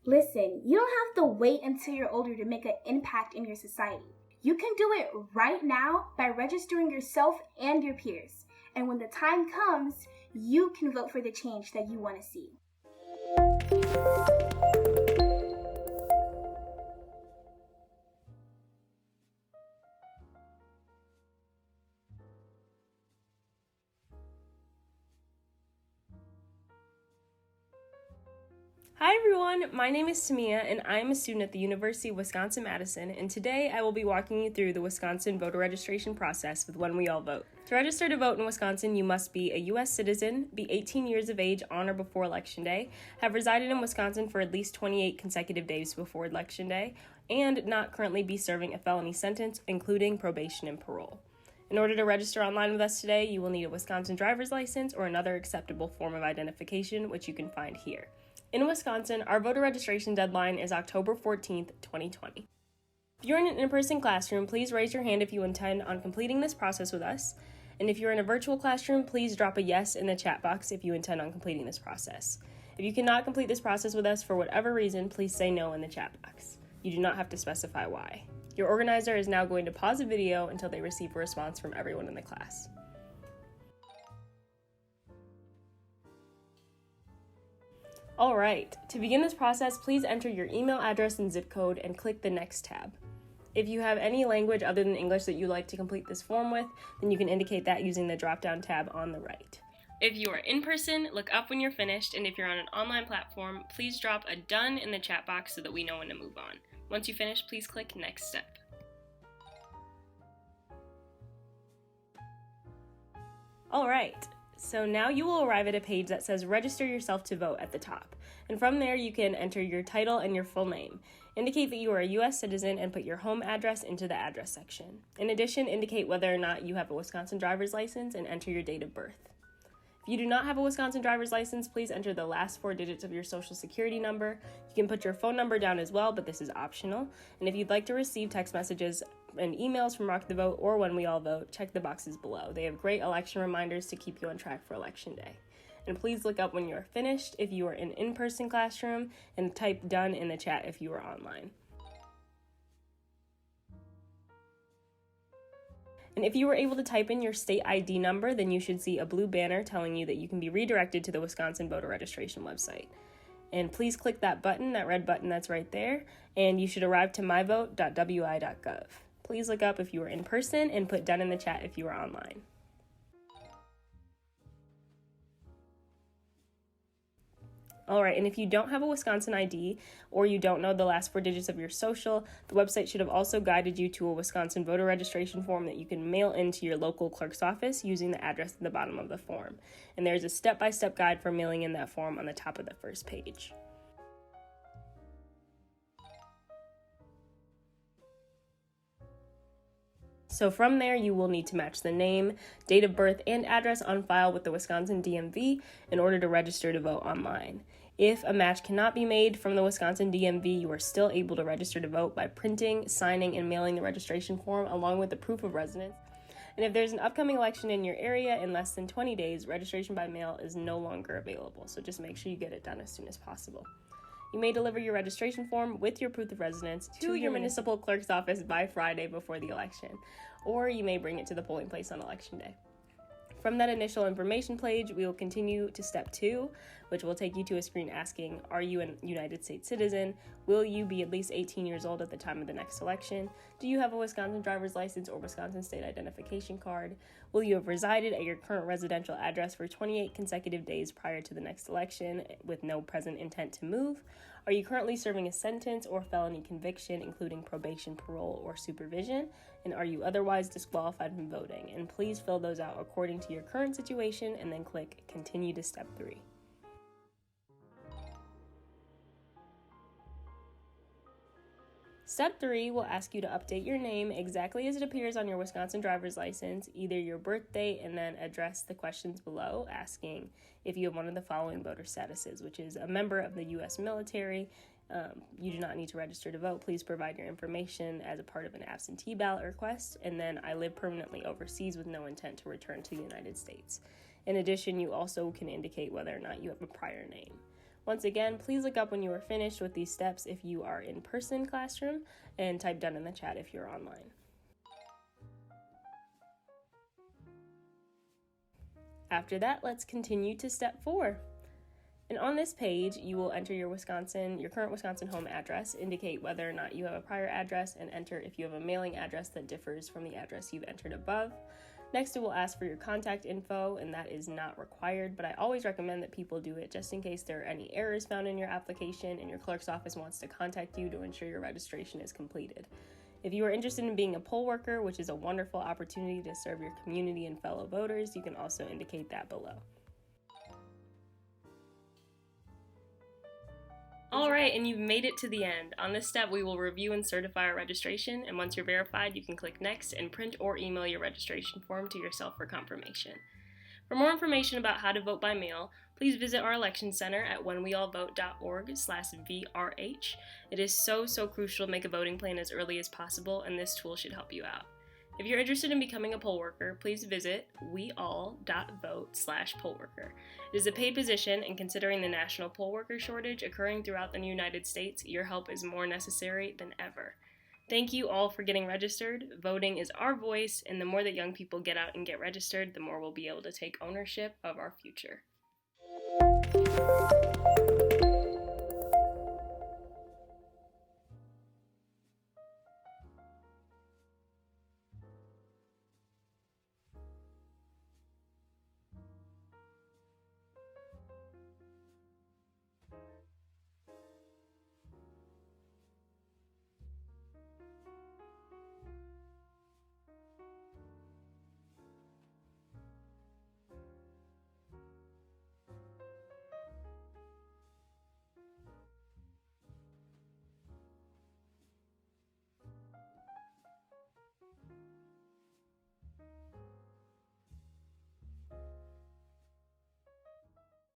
Listen, you don't have to wait until you're older to make an impact in your society. You can do it right now by registering yourself and your peers. And when the time comes, you can vote for the change that you want to see. Hi everyone, my name is Tamia and I am a student at the University of Wisconsin-Madison, and today I will be walking you through the Wisconsin voter registration process with When We All Vote. To register to vote in Wisconsin, you must be a U.S. citizen, be 18 years of age on or before Election Day, have resided in Wisconsin for at least 28 consecutive days before Election Day, and not currently be serving a felony sentence, including probation and parole. In order to register online with us today, you will need a Wisconsin driver's license or another acceptable form of identification, which you can find here. In Wisconsin, our voter registration deadline is October 14th, 2020. If you're in an in-person classroom, please raise your hand if you intend on completing this process with us. And if you're in a virtual classroom, please drop a yes in the chat box if you intend on completing this process. If you cannot complete this process with us for whatever reason, please say no in the chat box. You do not have to specify why. Your organizer is now going to pause the video until they receive a response from everyone in the class. Alright, to begin this process, please enter your email address and zip code and click the Next tab. If you have any language other than English that you'd like to complete this form with, then you can indicate that using the drop-down tab on the right. If you are in person, look up when you're finished, and if you're on an online platform, please drop a done in the chat box so that we know when to move on. Once you finish, please click Next Step. Alright. So now you will arrive at a page that says register yourself to vote at the top. And from there you can enter your title and your full name. Indicate that you are a U.S. citizen and put your home address into the address section. In addition, indicate whether or not you have a Wisconsin driver's license and enter your date of birth. If you do not have a Wisconsin driver's license, please enter the last 4 digits of your social security number. You can put your phone number down as well, but this is optional. And if you'd like to receive text messages and emails from Rock the Vote or When We All Vote, check the boxes below. They have great election reminders to keep you on track for Election Day. And please look up when you are finished if you are in an in-person classroom, and type done in the chat if you are online. And if you were able to type in your state ID number, then you should see a blue banner telling you that you can be redirected to the Wisconsin voter registration website. And please click that button, that red button that's right there, and you should arrive to myvote.wi.gov. Please look up if you are in person and put done in the chat if you are online. Alright, and if you don't have a Wisconsin ID or you don't know the last 4 digits of your social, the website should have also guided you to a Wisconsin voter registration form that you can mail into your local clerk's office using the address at the bottom of the form. And there's a step-by-step guide for mailing in that form on the top of the first page. So from there, you will need to match the name, date of birth, and address on file with the Wisconsin DMV in order to register to vote online. If a match cannot be made from the Wisconsin DMV, you are still able to register to vote by printing, signing, and mailing the registration form along with the proof of residence. And if there's an upcoming election in your area in less than 20 days, registration by mail is no longer available, so just make sure you get it done as soon as possible. You may deliver your registration form with your proof of residence to your municipal clerk's office by Friday before the election, or you may bring it to the polling place on Election Day. From that initial information page, we will continue to step 2, which will take you to a screen asking, are you a United States citizen? Will you be at least 18 years old at the time of the next election? Do you have a Wisconsin driver's license or Wisconsin state identification card? Will you have resided at your current residential address for 28 consecutive days prior to the next election with no present intent to move? Are you currently serving a sentence or felony conviction, including probation, parole, or supervision? And are you otherwise disqualified from voting? And please fill those out according to your current situation and then click Continue to Step 3. Step 3 will ask you to update your name exactly as it appears on your Wisconsin driver's license, either your birth date, and then address the questions below asking if you have one of the following voter statuses, which is a member of the U.S. military. You do not need to register to vote. Please provide your information as a part of an absentee ballot request. And then I live permanently overseas with no intent to return to the United States. In addition, you also can indicate whether or not you have a prior name. Once again, please look up when you are finished with these steps if you are in person classroom, and type done in the chat if you're online. After that, let's continue to step 4. And on this page, you will enter your current Wisconsin home address, indicate whether or not you have a prior address, and enter if you have a mailing address that differs from the address you've entered above. Next, it will ask for your contact info, and that is not required, but I always recommend that people do it just in case there are any errors found in your application and your clerk's office wants to contact you to ensure your registration is completed. If you are interested in being a poll worker, which is a wonderful opportunity to serve your community and fellow voters, you can also indicate that below. All right, and you've made it to the end. On this step, we will review and certify our registration, and once you're verified, you can click Next and print or email your registration form to yourself for confirmation. For more information about how to vote by mail, please visit our election center at whenweallvote.org/VRH. It is so crucial to make a voting plan as early as possible, and this tool should help you out. If you're interested in becoming a poll worker, please visit weall.vote/pollworker. It is a paid position, and considering the national poll worker shortage occurring throughout the United States, your help is more necessary than ever. Thank you all for getting registered. Voting is our voice, and the more that young people get out and get registered, the more we'll be able to take ownership of our future.